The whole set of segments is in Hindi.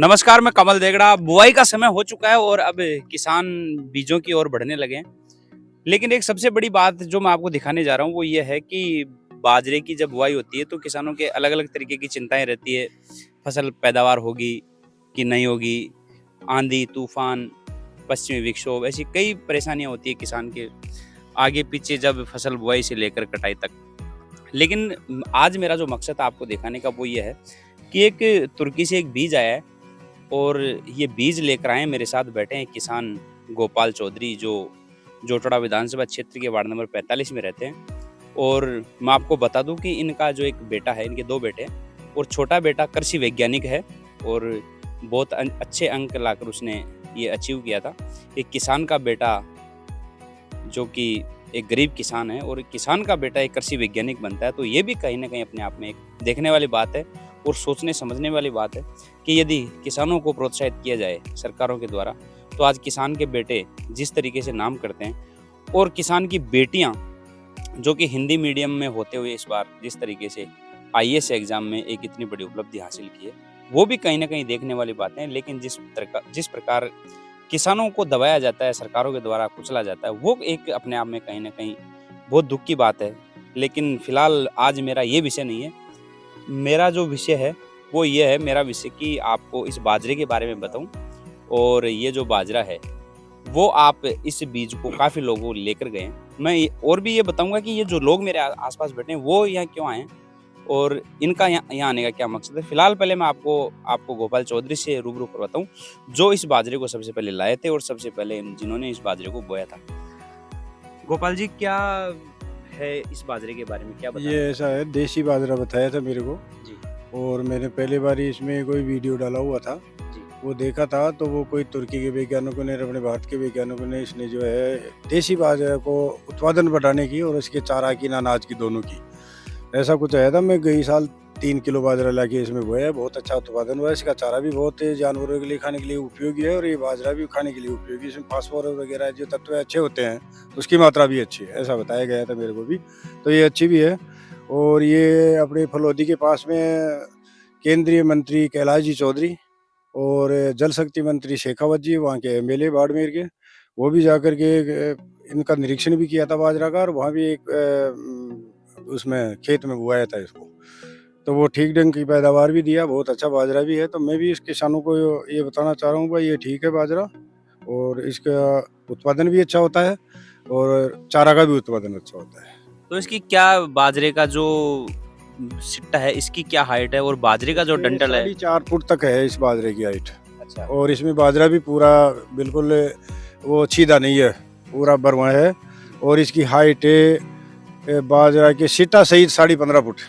नमस्कार, मैं कमल देगड़ा। बुआई का समय हो चुका है और अब किसान बीजों की ओर बढ़ने लगे हैं। लेकिन एक सबसे बड़ी बात जो मैं आपको दिखाने जा रहा हूँ वो ये है कि बाजरे की जब बुआई होती है तो किसानों के अलग-अलग तरीके की चिंताएँ रहती है। फसल पैदावार होगी कि नहीं होगी, आंधी, तूफान, पश्चिमी विक्षोभ ऐसी कई परेशानियाँ होती है किसान के आगे-पीछे जब फसल बुआई से लेकर कटाई तक। लेकिन आज मेरा जो मकसद है आपको दिखाने का वो ये है कि एक तुर्की से एक बीज आया है और ये बीज लेकर आए हैं। मेरे साथ बैठे हैं किसान गोपाल चौधरी जो जोटड़ा विधानसभा क्षेत्र के वार्ड नंबर 45 में रहते हैं। और मैं आपको बता दूं कि इनका जो एक बेटा है, इनके 2 बेटे हैं और छोटा बेटा कृषि वैज्ञानिक है और बहुत अच्छे अंक लाकर उसने ये अचीव किया था। एक किसान का बेटा जो कि एक गरीब किसान है और किसान का बेटा एक कृषि वैज्ञानिक बनता है, तो ये भी कहीं ना कहीं अपने आप में एक देखने वाली बात है और सोचने समझने वाली बात है कि यदि किसानों को प्रोत्साहित किया जाए सरकारों के द्वारा तो आज किसान के बेटे जिस तरीके से नाम करते हैं और किसान की बेटियां जो कि हिंदी मीडियम में होते हुए इस बार जिस तरीके से आईएएस एग्जाम में एक इतनी बड़ी उपलब्धि हासिल की है, वो भी कहीं ना कहीं देखने वाली बातें हैं। लेकिन जिस प्रकार किसानों को दबाया जाता है, सरकारों के द्वारा कुचला जाता है, वो एक अपने आप में कहीं ना कहीं बहुत दुख की बात है। लेकिन फिलहाल आज मेरा ये विषय नहीं है। मेरा जो विषय है वो ये है, मेरा विषय कि आपको इस बाजरे के बारे में बताऊं। और ये जो बाजरा है वो आप इस बीज को काफ़ी लोगों लेकर गए हैं। मैं और भी ये बताऊंगा कि ये जो लोग मेरे आसपास बैठे हैं वो यहाँ क्यों आए हैं और इनका यहाँ आने का क्या मकसद है। फिलहाल पहले मैं आपको गोपाल चौधरी से रूबरू करवाता हूँ जो इस बाजरे को सबसे पहले लाए थे और सबसे पहले जिन्होंने इस बाजरे को बोया था। गोपाल जी, क्या है इस बाजरे के बारे में क्या बताएं? ये ऐसा है, देसी बाजरा बताया था मेरे को जी और मैंने पहली बार इसमें कोई वीडियो डाला हुआ था, जी वो देखा था तो वो कोई तुर्की के वैज्ञानिकों ने, अपने भारत के वैज्ञानिकों ने इसने जो है देसी बाजरा को उत्पादन बढ़ाने की और इसके चारा की, अनाज की, दोनों की ऐसा कुछ आया था। मैं गई साल 3 किलो बाजरा लाके इसमें बोया, बहुत अच्छा उत्पादन हुआ। इसका चारा भी बहुत जानवरों के लिए खाने के लिए उपयोगी है और ये बाजरा भी खाने के लिए उपयोगी। इसमें फास्फोरस वगैरह जो तत्व अच्छे होते हैं उसकी मात्रा भी अच्छी है, ऐसा बताया गया था मेरे को भी। तो ये अच्छी भी है। और ये अपने फलौदी के पास में केंद्रीय मंत्री कैलाश जी चौधरी और जल शक्ति मंत्री शेखावत जी, वहाँ के एमएलए बाड़मेर के, वो भी जाकर के इनका निरीक्षण भी किया था बाजरा का और वहाँ भी एक उसमें खेत में बुआया था इसको। तो वो ठीक ढंग की पैदावार भी दिया, बहुत अच्छा बाजरा भी है। तो मैं भी इस किसानों को ये बताना चाह रहा हूँ भाई, ये ठीक है बाजरा और इसका उत्पादन भी अच्छा होता है और चारा का भी उत्पादन अच्छा होता है। तो इसकी क्या बाजरे का जो सिट्टा है इसकी क्या हाइट है और बाजरे का जो डंठल है? 4.5 फुट तक है इस बाजरे की हाइट। अच्छा। और इसमें बाजरा भी पूरा बिल्कुल वो छीदा नहीं है, पूरा बरवा है। और इसकी हाइट बाजरा के सिट्टा सहित 15.5 फुट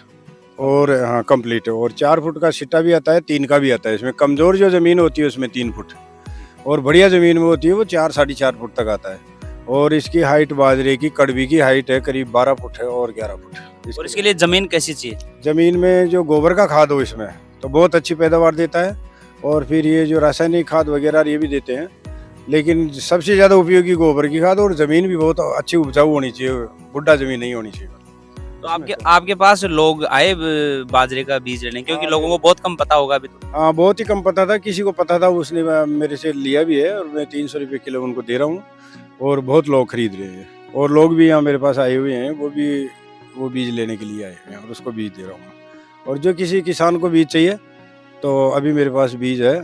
और हाँ कंप्लीट है। और 4 फुट का सिट्टा भी आता है, 3 का भी आता है। इसमें कमजोर जो जमीन होती है उसमें 3 फुट और बढ़िया जमीन में होती है वो 4-4.5 फुट तक आता है। और इसकी हाइट बाजरे की कड़वी की हाइट है करीब 12 फुट है और 11 फुट। और इसके लिए जमीन कैसी चाहिए? जमीन में जो गोबर का खाद हो इसमें तो बहुत अच्छी पैदावार देता है। और फिर ये जो रासायनिक खाद वगैरह ये भी देते हैं, लेकिन सबसे ज़्यादा उपयोगी गोबर की खाद। और ज़मीन भी बहुत अच्छी उपजाऊ होनी चाहिए, बुढ़ा ज़मीन नहीं होनी चाहिए। तो आपके पास लोग आए बाजरे का बीज लेने, क्योंकि लोगों को बहुत कम पता होगा अभी तो। हाँ, बहुत ही कम पता था, किसी को पता था उसने मेरे से लिया भी है और मैं 300 रुपये किलो उनको दे रहा हूँ और बहुत लोग खरीद रहे हैं। और लोग भी यहाँ मेरे पास आए हुए हैं, वो बीज लेने के लिए आए हैं और उसको बीज दे रहा हूँ। और जो किसी किसान को बीज चाहिए तो अभी मेरे पास बीज है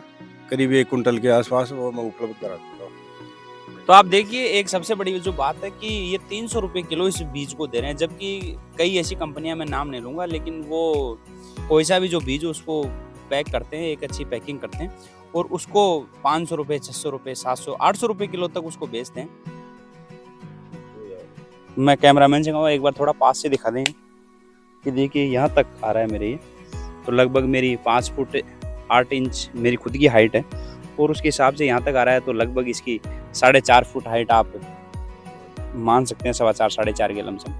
करीब 1 कुंटल के आसपास, वो मैं उपलब्ध करा देता हूँ। तो आप देखिए, एक सबसे बड़ी जो बात है कि ये 300 रुपये किलो इस बीज को दे रहे हैं, जबकि कई ऐसी कंपनियां, मैं नाम नहीं लूँगा, लेकिन वो कोई सा भी जो बीज उसको पैक करते हैं, एक अच्छी पैकिंग करते हैं और उसको 500 रुपये, 600 रुपये, 700, 800 रुपये किलो तक उसको बेचते हैं। मैं कैमरामैन से कहूँगा एक बार थोड़ा पास से दिखा दें कि देखिए यहाँ तक आ रहा है मेरे ये। तो लगभग मेरी 5 फुट 8 इंच मेरी खुद की हाइट है और उसके हिसाब से यहाँ तक आ रहा है। तो लगभग इसकी 4.5 फुट हाइट आप मान सकते हैं, 4.25 4.5 के लमसम।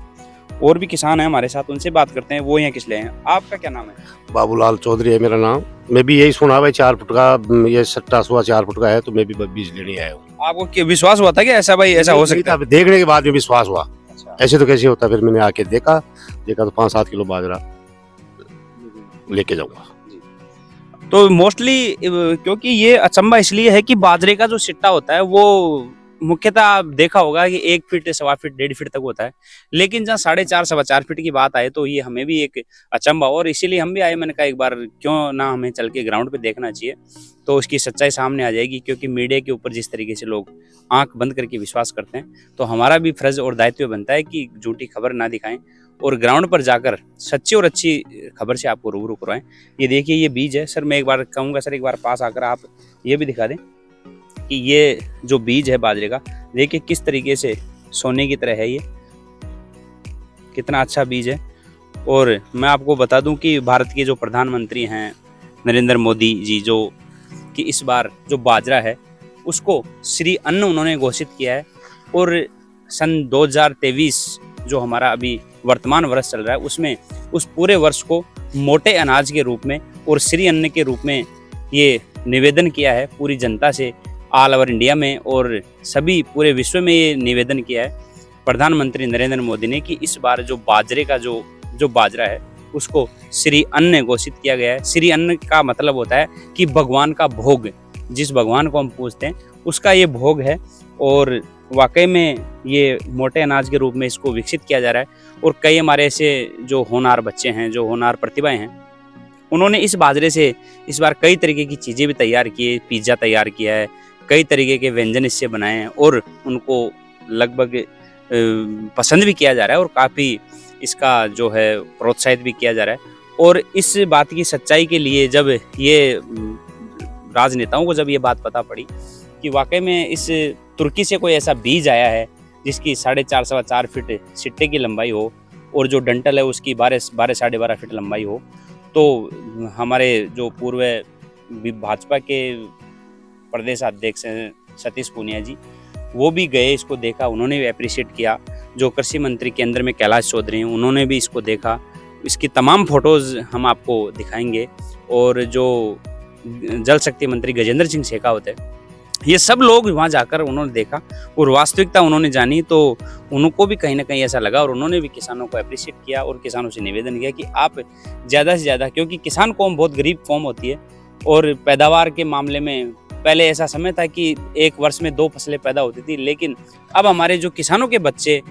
और भी किसान हैं हमारे साथ, उनसे बात करते हैं वो यहाँ किस लिए हैं। आपका क्या नाम है? बाबूलाल चौधरी है मेरा नाम। मैं भी यही सुना भाई 4 फुट का, ये सट्टा हुआ 4 फुट का है, तो मैं भी बीज लेने आया हूँ। आपको विश्वास हुआ था कि ऐसा हो सकता है? देखने के बाद में विश्वास हुआ। अच्छा। ऐसे तो कैसे होता। फिर मैंने आके देखा तो 5-7 किलो बाजरा लेके जाऊंगा। तो मोस्टली क्योंकि ये अचंभा इसलिए है कि बाजरे का जो सिट्टा होता है वो मुख्यतः आप देखा होगा कि 1 फीट, 1.25 फीट, 1.5 फीट तक होता है, लेकिन जहाँ 4.5 सवा 4 फीट की बात आए तो ये हमें भी एक अचंभा, और इसीलिए हम भी आए। मैंने कहा एक बार क्यों ना हमें चल के ग्राउंड पे देखना चाहिए, तो उसकी सच्चाई सामने आ जाएगी। क्योंकि मीडिया के ऊपर जिस तरीके से लोग आंख बंद करके विश्वास करते हैं, तो हमारा भी फर्ज और दायित्व बनता है कि झूठी खबर ना दिखाएं और ग्राउंड पर जाकर सच्ची और अच्छी खबर से आपको रूबरू करवाएं। ये देखिए, ये बीज है सर। मैं एक बार कहूँगा सर, एक बार पास आकर आप ये भी दिखा दें कि ये जो बीज है बाजरे का, देखिए किस तरीके से सोने की तरह है, ये कितना अच्छा बीज है। और मैं आपको बता दूं कि भारत के जो प्रधानमंत्री हैं नरेंद्र मोदी जी, जो कि इस बार जो बाजरा है उसको श्री अन्न उन्होंने घोषित किया है। और सन 2023 जो हमारा अभी वर्तमान वर्ष चल रहा है, उसमें उस पूरे वर्ष को मोटे अनाज के रूप में और श्री अन्न के रूप में ये निवेदन किया है पूरी जनता से, ऑल ओवर इंडिया में और सभी पूरे विश्व में ये निवेदन किया है प्रधानमंत्री नरेंद्र मोदी ने कि इस बार जो बाजरे का जो बाजरा है उसको श्री अन्न घोषित किया गया है। श्री अन्न का मतलब होता है कि भगवान का भोग, जिस भगवान को हम पूजते हैं उसका ये भोग है। और वाकई में ये मोटे अनाज के रूप में इसको विकसित किया जा रहा है। और कई हमारे ऐसे जो होनहार बच्चे हैं, जो होनहार प्रतिभाएं हैं, उन्होंने इस बाजरे से इस बार कई तरीके की चीज़ें भी तैयार की है। पिज्ज़ा तैयार किया है, कई तरीके के व्यंजन इससे बनाए हैं और उनको लगभग पसंद भी किया जा रहा है और काफ़ी इसका जो है प्रोत्साहित भी किया जा रहा है। और इस बात की सच्चाई के लिए जब ये राजनेताओं को जब ये बात पता पड़ी कि वाकई में इस तुर्की से कोई ऐसा बीज आया है जिसकी 4.5 सवा 4 फीट सिट्टे की लंबाई हो और जो डंटल है उसकी 12 साढ़े 12 फीट लंबाई हो, तो हमारे जो पूर्व भाजपा के प्रदेश अध्यक्ष हैं सतीश पूनिया जी, वो भी गए, इसको देखा, उन्होंने भी अप्रिशिएट किया। जो कृषि मंत्री केंद्र में कैलाश चौधरी हैं, उन्होंने भी इसको देखा। इसकी तमाम फोटोज़ हम आपको दिखाएंगे। और जो जल शक्ति मंत्री गजेंद्र सिंह शेखावत है, ये सब लोग वहाँ जाकर उन्होंने देखा और वास्तविकता उन्होंने जानी, तो उनको भी कहीं ना कहीं ऐसा लगा और उन्होंने भी किसानों को अप्रिशिएट किया और किसानों से निवेदन किया कि आप ज़्यादा से ज़्यादा, क्योंकि किसान कौम बहुत गरीब कौम होती है और पैदावार के मामले में पहले ऐसा समय था कि एक वर्ष में 2 फसलें पैदा होती थी, लेकिन अब हमारे जो किसानों के बच्चे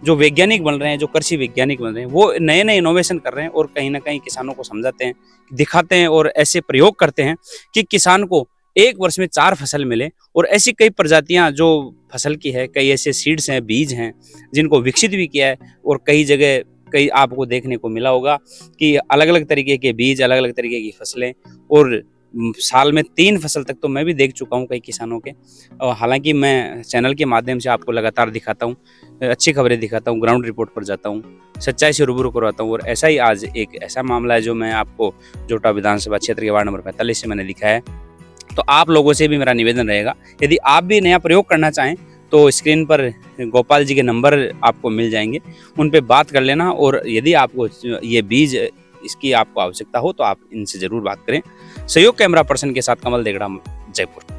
जो वैज्ञानिक बन रहे हैं, जो कृषि वैज्ञानिक बन रहे हैं, वो नए नए इनोवेशन कर रहे हैं और कहीं ना कहीं किसानों को समझाते हैं, दिखाते हैं और ऐसे प्रयोग करते हैं कि किसान को एक वर्ष में 4 फसल मिले। और ऐसी कई प्रजातियां जो फसल की है, कई ऐसे सीड्स हैं, बीज हैं जिनको विकसित भी किया है। और कई जगह कई आपको देखने को मिला होगा कि अलग अलग तरीके के बीज, अलग अलग तरीके की फसलें, और साल में 3 फसल तक तो मैं भी देख चुका हूँ कई किसानों के। हालांकि मैं चैनल के माध्यम से आपको लगातार दिखाता हूँ, अच्छी खबरें दिखाता हूँ, ग्राउंड रिपोर्ट पर जाता हूँ, सच्चाई से रूबरू करवाता हूँ। और ऐसा ही आज एक ऐसा मामला है जो मैं आपको जोटा विधानसभा क्षेत्र के वार्ड नंबर 45 से मैंने दिखाया है। तो आप लोगों से भी मेरा निवेदन रहेगा, यदि आप भी नया प्रयोग करना चाहें तो स्क्रीन पर गोपाल जी के नंबर आपको मिल जाएंगे, उन पे बात कर लेना। और यदि आपको ये बीज इसकी आपको आवश्यकता हो तो आप इनसे ज़रूर बात करें। सहयोग कैमरा पर्सन के साथ कमल देगड़ा, जयपुर।